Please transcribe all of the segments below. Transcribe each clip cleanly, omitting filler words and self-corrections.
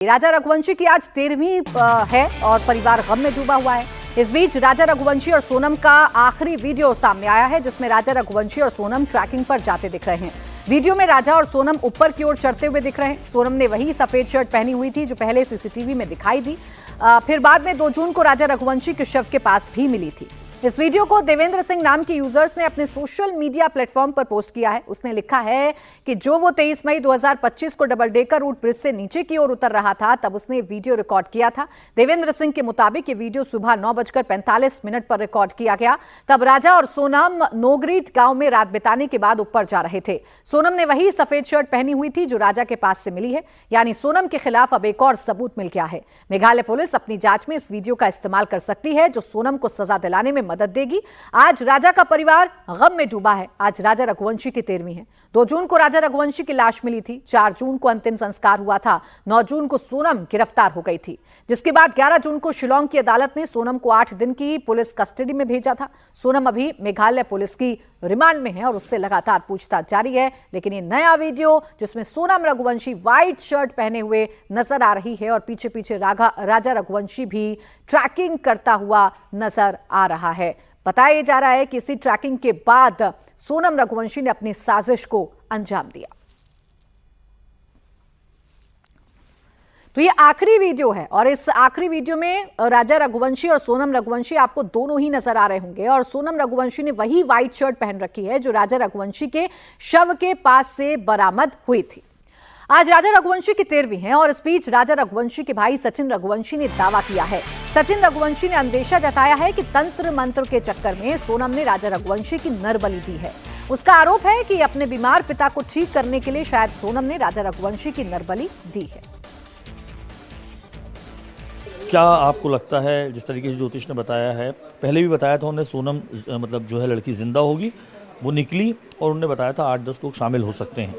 राजा रघुवंशी की आज 13वीं है और परिवार गम में डूबा हुआ है। इस बीच राजा रघुवंशी और सोनम का आखिरी वीडियो सामने आया है, जिसमें राजा रघुवंशी और सोनम ट्रैकिंग पर जाते दिख रहे हैं। वीडियो में राजा और सोनम ऊपर की ओर चढ़ते हुए दिख रहे हैं। सोनम ने वही सफेद शर्ट पहनी हुई थी जो पहले सीसीटीवी में दिखाई दी। फिर बाद में 2 जून को राजा रघुवंशी के शव के पास भी मिली थी। इस वीडियो को देवेंद्र सिंह नाम के यूजर्स ने अपने सोशल मीडिया प्लेटफॉर्म पर पोस्ट किया है। उसने लिखा है कि जो वो 23 मई 2025 को डबल डेकर रूट ब्रिज से नीचे की ओर उतर रहा था, तब उसने वीडियो रिकॉर्ड किया था। देवेंद्र सिंह के मुताबिक ये वीडियो सुबह 9:45 पर रिकॉर्ड किया गया। तब राजा और सोनम नोगरीट गांव में रात बिताने के बाद ऊपर जा रहे थे। सोनम ने वही सफेद शर्ट पहनी हुई थी जो राजा के पास से मिली है, यानी सोनम के खिलाफ अब एक और सबूत मिल गया है। मेघालय पुलिस अपनी जांच में इस वीडियो का इस्तेमाल कर सकती है, जो सोनम को सजा दिलाने में मदद देगी। आज राजा का परिवार गम में डूबा है। आज राजा रघुवंशी की 13वीं है। 2 जून को राजा रघुवंशी की लाश मिली थी। 4 जून को अंतिम संस्कार हुआ था। 9 जून को सोनम गिरफ्तार हो गई थी, जिसके बाद 11 जून को शिलोंग की अदालत ने सोनम को 8 दिन की पुलिस कस्टडी में भेजा था। सोनम अभी मेघालय पुलिस की रिमांड में है और उससे लगातार पूछताछ जारी है। लेकिन ये नया वीडियो जिसमें सोनम रघुवंशी व्हाइट शर्ट पहने हुए नजर आ रही है और पीछे पीछे राजा रघुवंशी भी ट्रैकिंग करता हुआ नजर आ रहा है। बताया जा रहा है कि इसी ट्रैकिंग के बाद सोनम रघुवंशी ने अपनी साजिश को अंजाम दिया। तो ये आखिरी वीडियो है और इस आखिरी वीडियो में राजा रघुवंशी और सोनम रघुवंशी आपको दोनों ही नजर आ रहे होंगे। और सोनम रघुवंशी ने वही व्हाइट शर्ट पहन रखी है जो राजा रघुवंशी के शव के पास से बरामद हुई थी। आज राजा रघुवंशी की 13वीं है और इस बीच राजा रघुवंशी के भाई सचिन रघुवंशी ने दावा किया है। सचिन रघुवंशी ने अंदेशा जताया है कि तंत्र मंत्र के चक्कर में सोनम ने राजा रघुवंशी की नरबली दी है। उसका आरोप है कि अपने बीमार पिता को ठीक करने के लिए शायद सोनम ने राजा रघुवंशी की नरबली दी है। क्या आपको लगता है, जिस तरीके से ज्योतिष ने बताया है, पहले भी बताया था उन्होंने सोनम मतलब जो है लड़की जिंदा होगी, वो निकली और उन्होंने बताया था 8-10 लोग शामिल हो सकते हैं।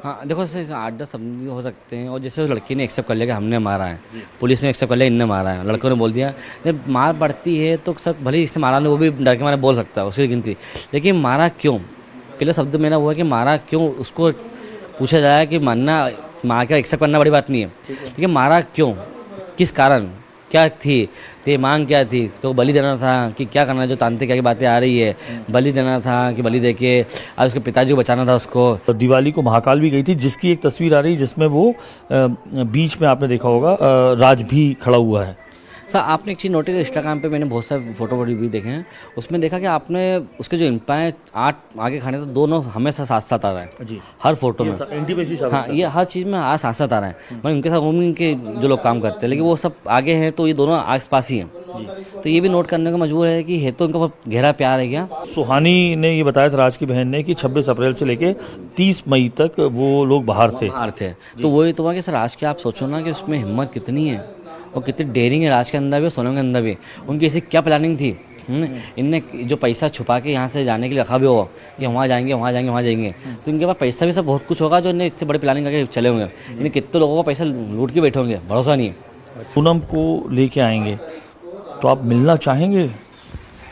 हाँ देखो सर, 8-10 सब हो सकते हैं। और जैसे उस लड़की ने एक्सेप्ट कर लिया कि हमने मारा है, पुलिस ने एक्सेप्ट कर लिया इनने मारा है, लड़कों ने बोल दिया। जब मार पड़ती है तो सब भले इससे मारा नहीं, वो भी डर के मारे बोल सकता है, उसकी गिनती। लेकिन मारा क्यों, पहले शब्द मेरा वो है कि मारा क्यों, उसको पूछा जाए कि मारना, मार के एक्सेप्ट करना बड़ी बात नहीं है, लेकिन मारा क्यों, किस कारण, क्या थी, ते मांग क्या थी। तो बलि देना था कि क्या करना, जो तांत्रिक की बातें आ रही है, बलि देना था कि बलि देके आज उसके पिताजी को बचाना था उसको। तो दिवाली को महाकाल भी गई थी, जिसकी एक तस्वीर आ रही है जिसमें वो बीच में आपने देखा होगा राज भी खड़ा हुआ है। सर आपने एक चीज़ नोट की, इंस्टाग्राम पे मैंने बहुत सारे फोटो भी देखे हैं, उसमें देखा कि आपने उसके जो इम्पायर 8 आगे खाने तो दोनों हमेशा साथ साथ आ रहा है जी, हर फोटो में। हाँ, ये हर चीज़ में आज साथ साथ आ रहा है। मतलब उनके साथ उनके जो लोग काम करते हैं, लेकिन वो सब आगे हैं तो ये दोनों आस पास ही हैं। तो ये भी नोट करने को मजबूर है कि है तो उनका गहरा प्यार है क्या। सुहानी ने ये बताया था, राज की बहन ने, कि 26 अप्रैल से लेके 30 मई तक वो लोग बाहर थे। तो वही तो कि सर राज के आप सोचो ना कि उसमें हिम्मत कितनी है और कितनी डेयरिंग है, राज के अंदर भी और सोनम के अंदर भी। उनकी ऐसी क्या प्लानिंग थी, इनने जो पैसा छुपा के यहाँ से जाने के लिए रखा भी होगा कि वहाँ जाएंगे वहाँ जाएंगे वहाँ जाएंगे, तो इनके पास पैसा भी सब बहुत कुछ होगा जो इन्हें इतने बड़ी प्लानिंग करके चले होंगे। इन्हें कितने लोगों का पैसा लूट के बैठे होंगे, भरोसा नहीं है। पूनम को लेके आएंगे तो आप मिलना चाहेंगे?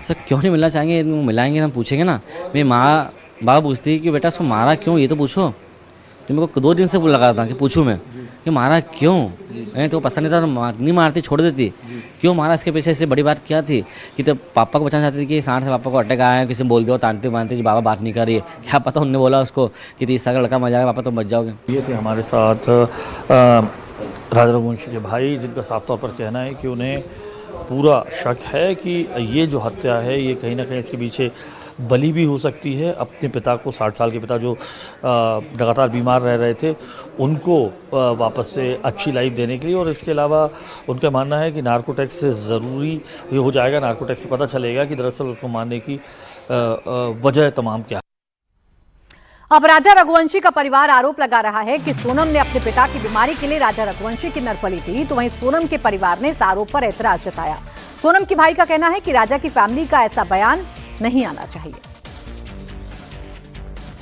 सर क्यों नहीं मिलना चाहेंगे, मिलाएंगे, हम पूछेंगे ना। मेरी माँ बाप पूछती कि बेटा उसको मारा क्यों, ये तो पूछो। तो मेरे को 2 दिन से लगा था कि पूछूं मैं कि मारा क्यों, तो पसंद नहीं था, नहीं मारती छोड़ देती, क्यों मारा, इसके पीछे इससे बड़ी बात क्या थी। कि तो पापा को बचाना चाहती थी कि 60 से पापा को अटैक आया है, किसी ने बोल दिया तानते मानते जी बाबा बात नहीं कर रही है, क्या पता उनने बोला उसको कि 30 साल का लड़का मर जाएगा पापा तुम बच जाओगे। ये थे हमारे साथ राजा रघुवंशी के भाई, जिनका साफ तौर पर कहना है कि उन्हें पूरा शक है कि ये जो हत्या है ये कहीं ना कहीं इसके पीछे बलि भी हो सकती है। अपने पिता को, 60 साल के पिता जो लगातार बीमार रह रहे थे, उनको वापस से अच्छी लाइफ देने के लिए। और इसके अलावा उनका मानना है कि नार्कोटैक्स से ज़रूरी ये हो जाएगा, नार्कोटैक्स से पता चलेगा कि दरअसल उसको मारने की वजह तमाम क्या है। अब राजा रघुवंशी का परिवार आरोप लगा रहा है कि सोनम ने अपने पिता की बीमारी के लिए राजा रघुवंशी की नरबली दी, तो वहीं सोनम के परिवार ने इस आरोप पर एतराज जताया। सोनम के भाई का कहना है कि राजा की फैमिली का ऐसा बयान नहीं आना चाहिए।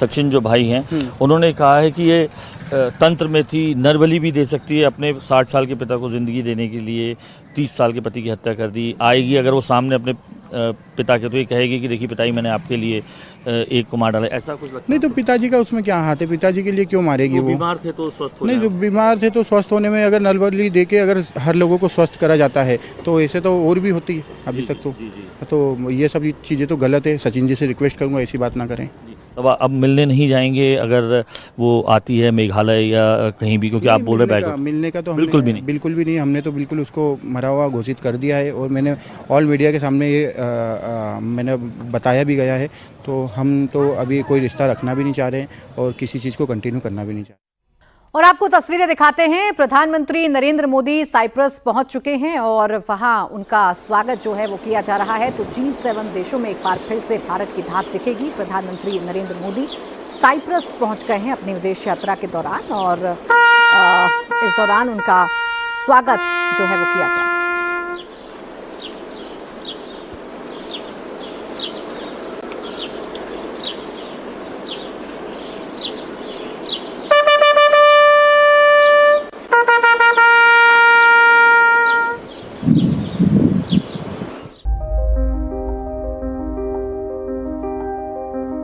सचिन जो भाई हैं, उन्होंने कहा है कि ये तंत्र में थी, नरबली भी दे सकती है, अपने 60 साल के पिता को ज़िंदगी देने के लिए 30 साल के पति की हत्या कर दी। आएगी अगर वो सामने अपने पिता के, तो ये कहेगी कि देखिए पिताजी मैंने आपके लिए एक को मार डाला, ऐसा कुछ लगता नहीं तो पिताजी का उसमें क्या हाथ है, पिताजी के लिए क्यों मारेगी है? वो? बीमार थे तो स्वस्थ हो नहीं, जाए। जो बीमार थे तो स्वस्थ होने में अगर नलबली दे के अगर हर लोगों को स्वस्थ करा जाता है तो ऐसे तो और भी होती है अभी तक तो। जी जी तो ये सब चीज़ें तो गलत है। सचिन जी से रिक्वेस्ट करूंगा ऐसी बात ना करें। जी। अब मिलने नहीं जाएंगे अगर वो आती है मेघालय या कहीं भी, क्योंकि आप बोल रहे बैग मिलने का तो बिल्कुल भी नहीं। बिल्कुल भी नहीं। हमने तो बिल्कुल उसको मरा हुआ घोषित कर दिया है और मैंने ऑल मीडिया के सामने ये मैंने बताया भी गया है। तो हम तो अभी कोई रिश्ता रखना भी नहीं चाह रहे हैं और किसी चीज़ को कंटिन्यू करना भी नहीं चाह रहे। और आपको तस्वीरें दिखाते हैं। प्रधानमंत्री नरेंद्र मोदी साइप्रस पहुंच चुके हैं और वहां उनका स्वागत जो है वो किया जा रहा है। तो G7 देशों में एक बार फिर से भारत की धाक दिखेगी। प्रधानमंत्री नरेंद्र मोदी साइप्रस पहुंच गए हैं अपनी विदेश यात्रा के दौरान और इस दौरान उनका स्वागत जो है वो किया गया।